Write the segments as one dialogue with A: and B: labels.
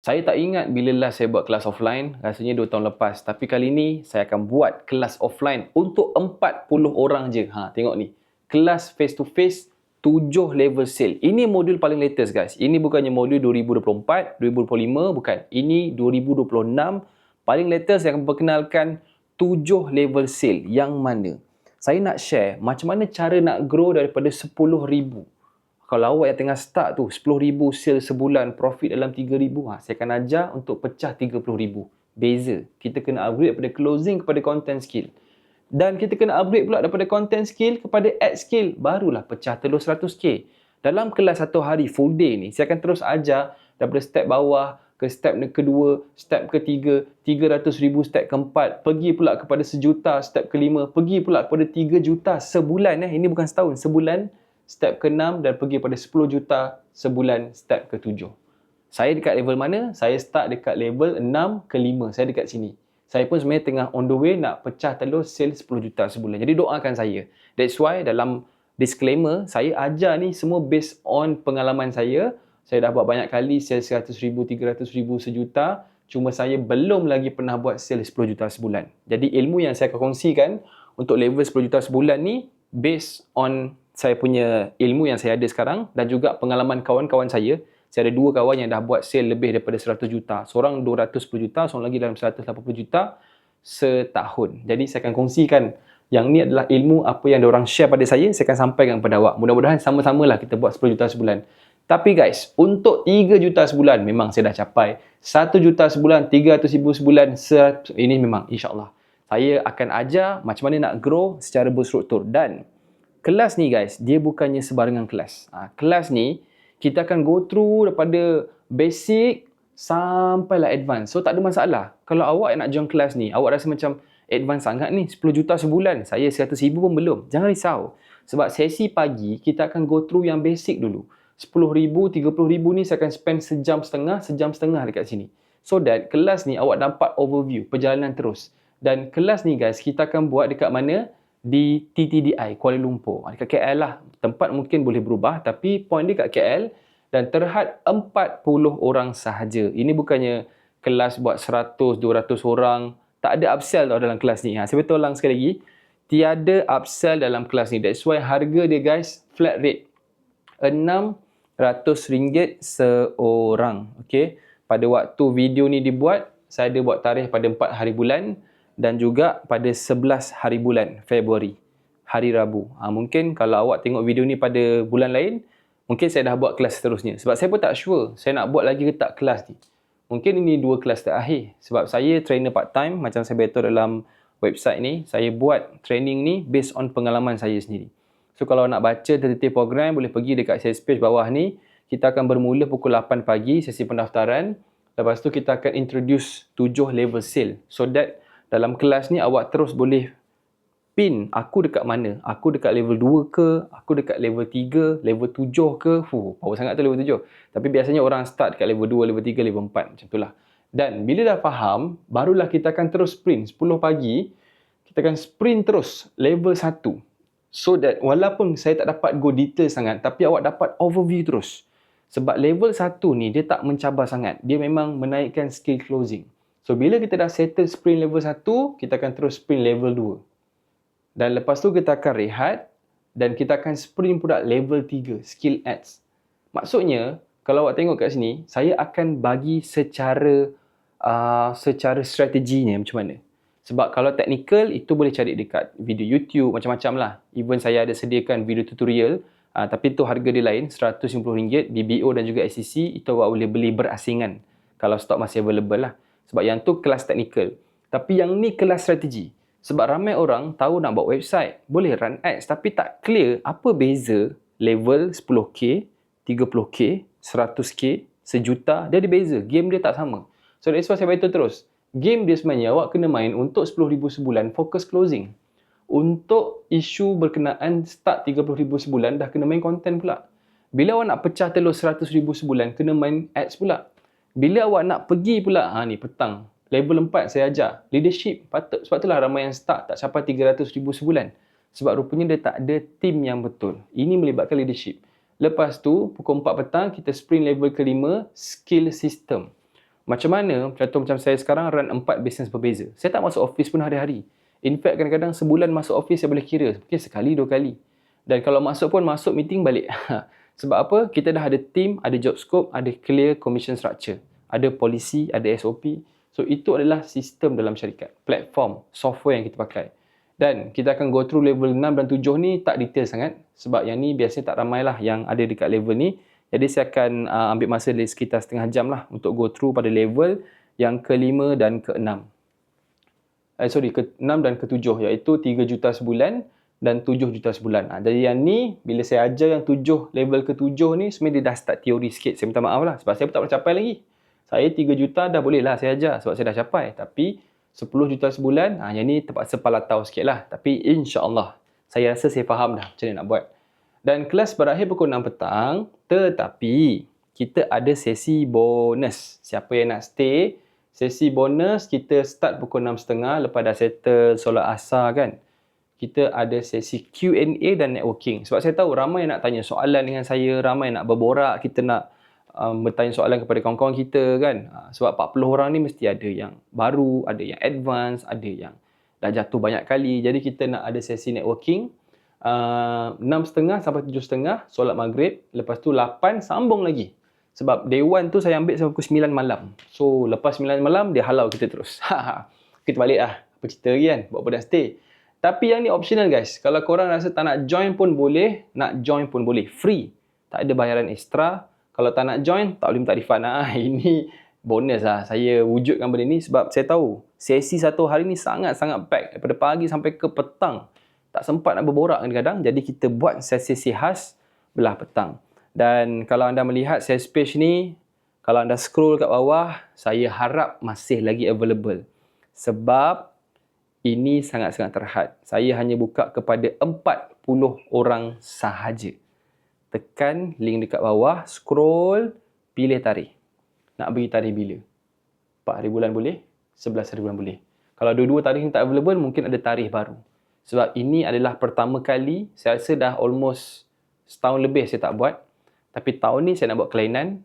A: Saya tak ingat bila last saya buat kelas offline, rasanya 2 tahun lepas. Tapi kali ni saya akan buat kelas offline untuk 40 orang je. Tengok ni. Kelas face to face 7 level sale. Ini modul paling latest guys. Ini bukannya modul 2024, 2025, bukan. Ini 2026. Paling latest yang memperkenalkan 7 level sale. Yang mana saya nak share macam mana cara nak grow daripada 10,000. Kalau awak yang tengah start tu 10,000 sale sebulan, profit dalam 3,000, saya akan ajar untuk pecah 30,000. Beza. Kita kena upgrade daripada closing kepada content skill. Dan kita kena upgrade pula daripada content skill kepada ad skill. Barulah pecah telur 100k. Dalam kelas 1 hari full day ni, saya akan terus ajar daripada step bawah ke step kedua, step ketiga, 300,000 step keempat, pergi pula kepada 1,000,000 step kelima, pergi pula kepada 3 juta sebulan. Ini bukan setahun, sebulan. Step ke-6 dan pergi pada 10 juta sebulan step ke-7. Saya dekat level mana? Saya start dekat level 6 ke 5. Saya dekat sini. Saya pun sebenarnya tengah on the way nak pecah telur sale 10 juta sebulan. Jadi doakan saya. That's why dalam disclaimer, saya ajar ni semua based on pengalaman saya. Saya dah buat banyak kali sale 100,000, 300,000, 1,000,000. Cuma saya belum lagi pernah buat sale 10 juta sebulan. Jadi ilmu yang saya akan kongsikan untuk level 10 juta sebulan ni based on saya punya ilmu yang saya ada sekarang dan juga pengalaman kawan-kawan saya. Saya ada 2 kawan yang dah buat sale lebih daripada 100 juta. Seorang 210 juta, seorang lagi dalam 180 juta setahun. Jadi saya akan kongsikan yang ni adalah ilmu apa yang diorang share pada saya akan sampaikan kepada awak. Mudah-mudahan sama-samalah kita buat 10 juta sebulan. Tapi guys, untuk 3 juta sebulan memang saya dah capai. 1 juta sebulan, 300,000 sebulan, ini memang insyaAllah. Saya akan ajar macam mana nak grow secara berstruktur. Dan kelas ni guys, dia bukannya sebarangan kelas. Kelas ni, kita akan go through daripada basic sampailah advance. So, tak ada masalah. Kalau awak yang nak join kelas ni, awak rasa macam advance sangat ni, 10 juta sebulan. Saya 100,000 pun belum. Jangan risau. Sebab sesi pagi, kita akan go through yang basic dulu. 10,000, 30,000 ni saya akan spend sejam setengah dekat sini. So that kelas ni awak dapat overview, perjalanan terus. Dan kelas ni guys, kita akan buat dekat mana? Di TTDI Kuala Lumpur. Dekat KL lah. Tempat mungkin boleh berubah tapi point dia kat KL dan terhad 40 orang sahaja. Ini bukannya kelas buat 100, 200 orang. Tak ada upsell tau dalam kelas ni. Saya beritahu ulang sekali lagi. Tiada upsell dalam kelas ni. That's why harga dia guys flat rate. RM600 seorang. Okay. Pada waktu video ni dibuat, saya ada buat tarikh pada 4 hari bulan. Dan juga pada 11 hari bulan Februari, hari Rabu. Mungkin kalau awak tengok video ni pada bulan lain, mungkin saya dah buat kelas seterusnya. Sebab saya pun tak sure saya nak buat lagi ke tak kelas ni. Mungkin ini 2 kelas terakhir. Sebab saya trainer part time, macam saya beritahu dalam website ni, saya buat training ni based on pengalaman saya sendiri. So kalau nak baca detail program, boleh pergi dekat sales page bawah ni. Kita akan bermula pukul 8 pagi, sesi pendaftaran. Lepas tu kita akan introduce 7 level sale. So that dalam kelas ni awak terus boleh pin aku dekat mana. Aku dekat level 2 ke, aku dekat level 3, level 7 ke. Power sangat tu level 7. Tapi biasanya orang start dekat level 2, level 3, level 4. Macam itulah. Dan bila dah faham, barulah kita akan terus sprint. 10 pagi, kita akan sprint terus level 1. So that walaupun saya tak dapat go detail sangat, tapi awak dapat overview terus. Sebab level 1 ni dia tak mencabar sangat. Dia memang menaikkan skill closing. So, bila kita dah settle sprint level 1, kita akan terus sprint level 2. Dan lepas tu kita akan rehat dan kita akan sprint pula level 3, skill ads. Maksudnya, kalau awak tengok kat sini, saya akan bagi secara strateginya macam mana. Sebab kalau technical, itu boleh cari dekat video YouTube, macam-macam lah. Even saya ada sediakan video tutorial, tapi tu harga dia lain, RM150, BBO dan juga SEC, itu awak boleh beli berasingan. Kalau stok masih available lah. Sebab yang tu kelas teknikal. Tapi yang ni kelas strategi. Sebab ramai orang tahu nak buat website. Boleh run ads tapi tak clear apa beza level 10k, 30k, 100k, sejuta. Dia ada beza. Game dia tak sama. So that's why saya beritahu terus. Game dia sebenarnya awak kena main untuk 10,000 sebulan, fokus closing. Untuk isu berkenaan start 30,000 sebulan, dah kena main content pula. Bila awak nak pecah telur 100,000 sebulan, kena main ads pula. Bila awak nak pergi pula, ni petang, level 4 saya ajar, leadership, patut. Sebab itulah ramai yang start tak capai 300,000 sebulan. Sebab rupanya dia tak ada team yang betul. Ini melibatkan leadership. Lepas tu, pukul 4 petang, kita sprint level kelima, skill system. Macam mana, contoh macam saya sekarang run 4 bisnes berbeza. Saya tak masuk office pun hari-hari. In fact, kadang-kadang sebulan masuk office saya boleh kira. Mungkin sekali, 2 kali. Dan kalau masuk pun, masuk meeting balik. Sebab apa? Kita dah ada team, ada job scope, ada clear commission structure. Ada polisi, ada SOP. So, itu adalah sistem dalam syarikat. Platform, software yang kita pakai. Dan kita akan go through level 6 dan 7 ni tak detail sangat. Sebab yang ni biasanya tak ramai lah yang ada dekat level ni. Jadi saya akan ambil masa sekitar setengah jam lah untuk go through pada level yang ke-5 dan ke-6. Ke-6 dan ke-7 iaitu 3 juta sebulan dan 7 juta sebulan. Jadi yang ni, bila saya ajar yang level ke-7 ni, sebenarnya dia dah start teori sikit. Saya minta maaf lah sebab saya pun tak boleh capai lagi. Saya 3 juta dah boleh lah saya ajar sebab saya dah capai. Tapi 10 juta sebulan, yang ni terpaksa palatau sikit lah. Tapi insyaAllah, saya rasa saya faham dah macam mana nak buat. Dan kelas berakhir pukul 6 petang, tetapi kita ada sesi bonus. Siapa yang nak stay, sesi bonus kita start pukul 6.30 lepas dah settle solat asar kan. Kita ada sesi Q&A dan networking. Sebab saya tahu ramai yang nak tanya soalan dengan saya, ramai yang nak berborak, kita nak bertanya soalan kepada kawan-kawan kita kan. Sebab 40 orang ni mesti ada yang baru, ada yang advance, ada yang dah jatuh banyak kali. Jadi kita nak ada sesi networking. 6.30 sampai 7.30 solat maghrib. Lepas tu 8 sambung lagi. Sebab day 1 tu saya ambil sampai pukul 9 malam. So lepas 9 malam dia halau kita terus. Kita balik lah. Apa cerita lagi kan? Buat apa dah stay. Tapi yang ni optional guys. Kalau korang rasa tak nak join pun boleh. Nak join pun boleh. Free. Tak ada bayaran ekstra. Kalau tak nak join, tak boleh minta refund. Ini bonus lah. Saya wujudkan benda ni sebab saya tahu sesi satu hari ni sangat-sangat pack. Daripada pagi sampai ke petang. Tak sempat nak berborak kadang-kadang. Jadi kita buat sesi khas belah petang. Dan kalau anda melihat sales page ni, kalau anda scroll kat bawah, saya harap masih lagi available. Sebab ini sangat-sangat terhad. Saya hanya buka kepada 40 orang sahaja. Tekan link dekat bawah, scroll, pilih tarikh. Nak bagi tarikh bila? 4 hari bulan boleh? 11 hari bulan boleh? Kalau dua-dua tarikh ni tak available, mungkin ada tarikh baru. Sebab ini adalah pertama kali, saya rasa dah almost setahun lebih saya tak buat. Tapi tahun ni saya nak buat kelainan.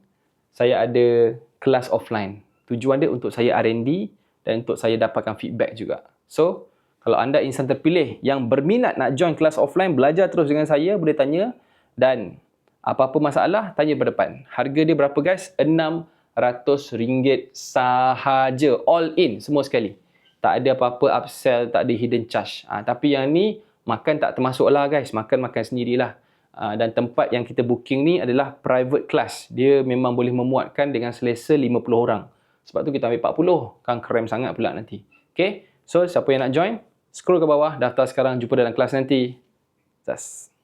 A: Saya ada kelas offline. Tujuan dia untuk saya R&D dan untuk saya dapatkan feedback juga. So, kalau anda insan terpilih yang berminat nak join kelas offline, belajar terus dengan saya, boleh tanya. Dan apa-apa masalah, tanya berdepan. Harga dia berapa guys? RM600 sahaja. All in, semua sekali. Tak ada apa-apa upsell, tak ada hidden charge. Tapi yang ni, makan tak termasuk lah guys. Makan sendirilah. Dan tempat yang kita booking ni adalah private class. Dia memang boleh memuatkan dengan selesa 50 orang. Sebab tu kita ambil 40. Kan keren sangat pula nanti. Okay? So, siapa yang nak join, scroll ke bawah, daftar sekarang, jumpa dalam kelas nanti. Just.